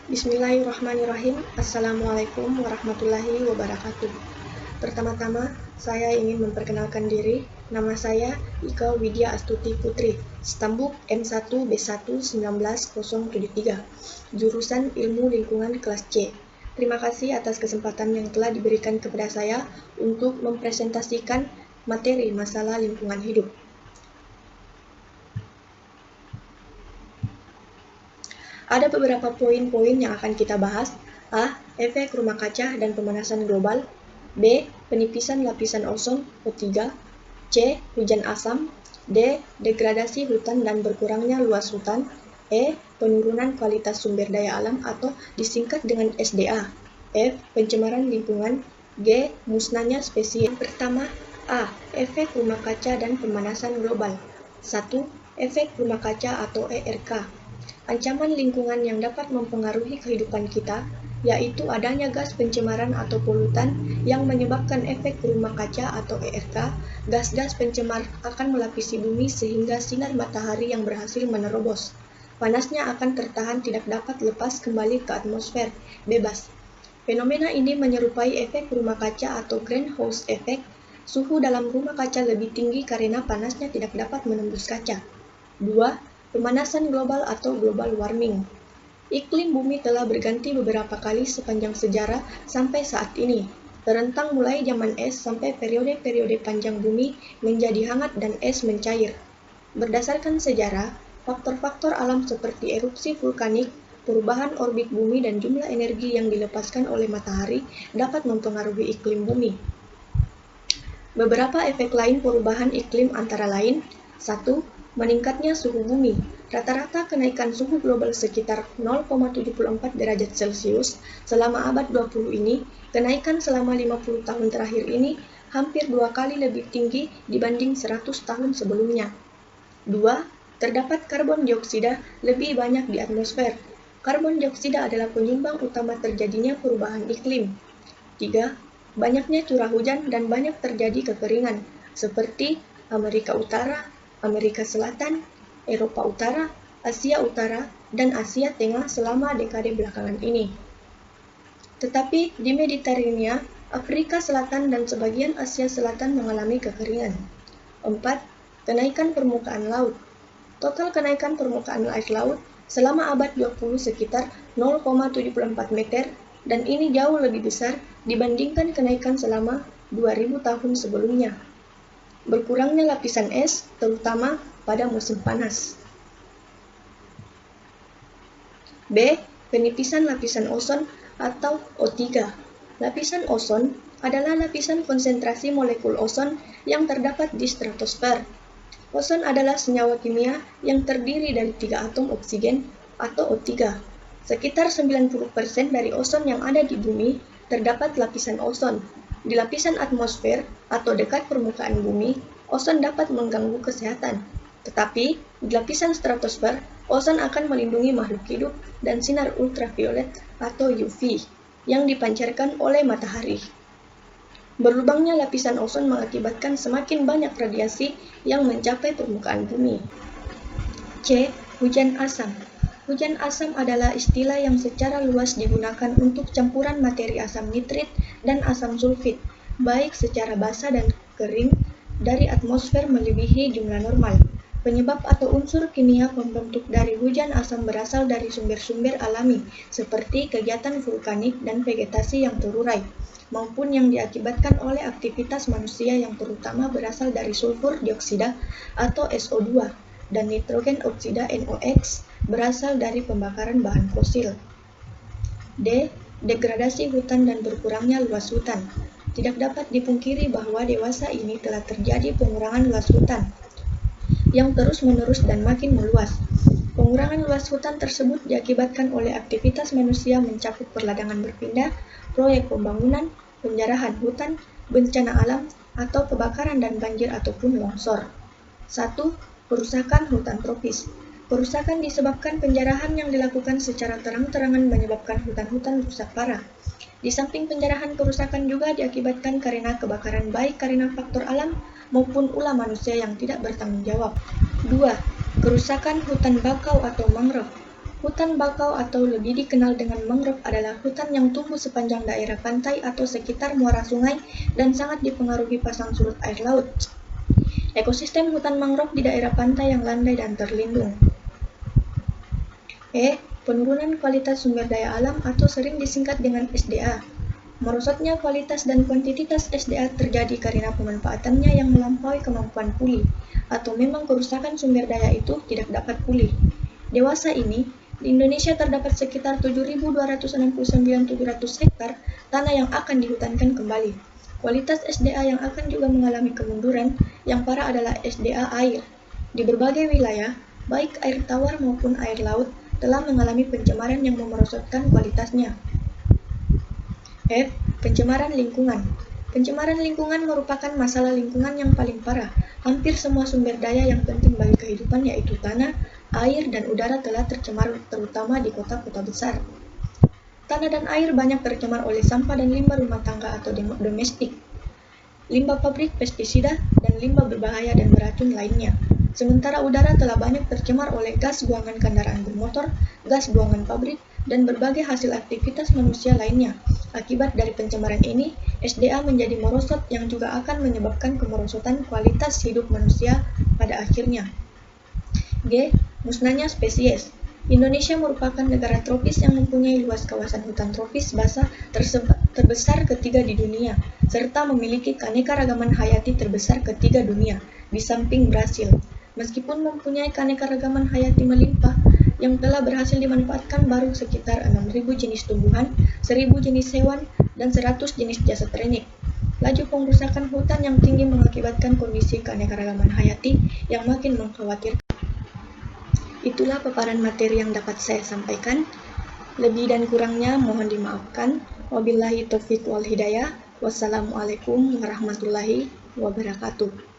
Bismillahirrahmanirrahim. Assalamualaikum warahmatullahi wabarakatuh. Pertama-tama, saya ingin memperkenalkan diri. Nama saya Ika Widya Astuti Putri, Stambuk M1B1 19073, jurusan Ilmu Lingkungan kelas C. Terima kasih atas kesempatan yang telah diberikan kepada saya untuk mempresentasikan materi masalah lingkungan hidup. Ada beberapa poin-poin yang akan kita bahas. A. Efek rumah kaca dan pemanasan global. B. Penipisan lapisan ozon O3. C. Hujan asam. D. Degradasi hutan dan berkurangnya luas hutan. E. Penurunan kualitas sumber daya alam atau disingkat dengan SDA. F. Pencemaran lingkungan. G. Musnahnya spesies. Pertama, A. Efek rumah kaca dan pemanasan global. 1. Efek rumah kaca atau ERK. Ancaman lingkungan yang dapat mempengaruhi kehidupan kita, yaitu adanya gas pencemaran atau polutan yang menyebabkan efek rumah kaca atau ERK. Gas-gas pencemar akan melapisi bumi sehingga sinar matahari yang berhasil menerobos. Panasnya akan tertahan, tidak dapat lepas kembali ke atmosfer bebas. Fenomena ini menyerupai efek rumah kaca atau greenhouse effect. Suhu dalam rumah kaca lebih tinggi karena panasnya tidak dapat menembus kaca. 2. Pemanasan global atau global warming. Iklim bumi telah berganti beberapa kali sepanjang sejarah sampai saat ini, terentang mulai zaman es sampai periode-periode panjang bumi menjadi hangat dan es mencair. Berdasarkan sejarah, faktor-faktor alam seperti erupsi vulkanik, perubahan orbit bumi dan jumlah energi yang dilepaskan oleh matahari dapat mempengaruhi iklim bumi. Beberapa efek lain perubahan iklim antara lain: 1. Meningkatnya suhu bumi. Rata-rata kenaikan suhu global sekitar 0,74 derajat Celcius selama abad 20 ini. Kenaikan selama 50 tahun terakhir ini hampir 2 kali lebih tinggi dibanding 100 tahun sebelumnya. 2. Terdapat karbon dioksida lebih banyak di atmosfer. Karbon dioksida adalah penyumbang utama terjadinya perubahan iklim. 3. Banyaknya curah hujan dan banyak terjadi kekeringan, seperti Amerika Utara, Amerika Selatan, Eropa Utara, Asia Utara, dan Asia Tengah selama dekade belakangan ini. Tetapi di Mediterania, Afrika Selatan dan sebagian Asia Selatan mengalami kekeringan. 4. Kenaikan permukaan laut. Total kenaikan permukaan air laut selama abad 20 sekitar 0,74 meter, dan ini jauh lebih besar dibandingkan kenaikan selama 2000 tahun sebelumnya. Berkurangnya lapisan es, terutama pada musim panas. B. Penipisan lapisan ozon atau O3. Lapisan ozon adalah lapisan konsentrasi molekul ozon yang terdapat di stratosfer. Ozon adalah senyawa kimia yang terdiri dari 3 atom oksigen atau O3. Sekitar 90% dari ozon yang ada di bumi terdapat lapisan ozon. Di lapisan atmosfer atau dekat permukaan bumi, ozon dapat mengganggu kesehatan. Tetapi di lapisan stratosfer, ozon akan melindungi makhluk hidup dan sinar ultraviolet atau UV yang dipancarkan oleh matahari. Berlubangnya lapisan ozon mengakibatkan semakin banyak radiasi yang mencapai permukaan bumi. C. Hujan asam. Hujan asam adalah istilah yang secara luas digunakan untuk campuran materi asam nitrit dan asam sulfit, baik secara basah dan kering, dari atmosfer melebihi jumlah normal. Penyebab atau unsur kimia pembentuk dari hujan asam berasal dari sumber-sumber alami, seperti kegiatan vulkanik dan vegetasi yang terurai, maupun yang diakibatkan oleh aktivitas manusia yang terutama berasal dari sulfur dioksida atau SO2 dan nitrogen oksida NOx berasal dari pembakaran bahan fosil. D. Degradasi hutan dan berkurangnya luas hutan. Tidak dapat dipungkiri bahwa dewasa ini telah terjadi pengurangan luas hutan yang terus-menerus dan makin meluas. Pengurangan luas hutan tersebut diakibatkan oleh aktivitas manusia mencakup perladangan berpindah, proyek pembangunan, penjarahan hutan, bencana alam, atau kebakaran dan banjir ataupun longsor. 1. Perusakan hutan tropis. Kerusakan disebabkan penjarahan yang dilakukan secara terang-terangan menyebabkan hutan-hutan rusak parah. Di samping penjarahan, kerusakan juga diakibatkan karena kebakaran, baik karena faktor alam maupun ulah manusia yang tidak bertanggung jawab. 2. Kerusakan hutan bakau atau mangrove. Hutan bakau atau lebih dikenal dengan mangrove adalah hutan yang tumbuh sepanjang daerah pantai atau sekitar muara sungai dan sangat dipengaruhi pasang surut air laut. Ekosistem hutan mangrove di daerah pantai yang landai dan terlindung. Penurunan kualitas sumber daya alam atau sering disingkat dengan SDA. Merosotnya kualitas dan kuantitas SDA terjadi karena pemanfaatannya yang melampaui kemampuan pulih, atau memang kerusakan sumber daya itu tidak dapat pulih. Dewasa ini, di Indonesia terdapat sekitar 7.269.700 hektar tanah yang akan dihutankan kembali. Kualitas SDA yang akan juga mengalami kemunduran, yang parah adalah SDA air. Di berbagai wilayah, baik air tawar maupun air laut, telah mengalami pencemaran yang memerosotkan kualitasnya. Pencemaran lingkungan. Pencemaran lingkungan merupakan masalah lingkungan yang paling parah. Hampir semua sumber daya yang penting bagi kehidupan yaitu tanah, air, dan udara telah tercemar, terutama di kota-kota besar. Tanah dan air banyak tercemar oleh sampah dan limbah rumah tangga atau domestik, limbah pabrik, pestisida, dan limbah berbahaya dan beracun lainnya. Sementara udara telah banyak tercemar oleh gas buangan kendaraan bermotor, gas buangan pabrik, dan berbagai hasil aktivitas manusia lainnya. Akibat dari pencemaran ini, SDA menjadi merosot yang juga akan menyebabkan kemerosotan kualitas hidup manusia pada akhirnya. Musnahnya spesies. Indonesia merupakan negara tropis yang mempunyai luas kawasan hutan tropis basah terbesar ketiga di dunia, serta memiliki keanekaragaman hayati terbesar ketiga dunia, di samping Brasil. Meskipun mempunyai keanekaragaman hayati melimpah, yang telah berhasil dimanfaatkan baru sekitar 6.000 jenis tumbuhan, 1.000 jenis hewan, dan 100 jenis jasad renik. Laju pengrusakan hutan yang tinggi mengakibatkan kondisi keanekaragaman hayati yang makin mengkhawatirkan. Itulah paparan materi yang dapat saya sampaikan. Lebih dan kurangnya mohon dimaafkan. Wabillahi taufiq wal hidayah. Wassalamualaikum warahmatullahi wabarakatuh.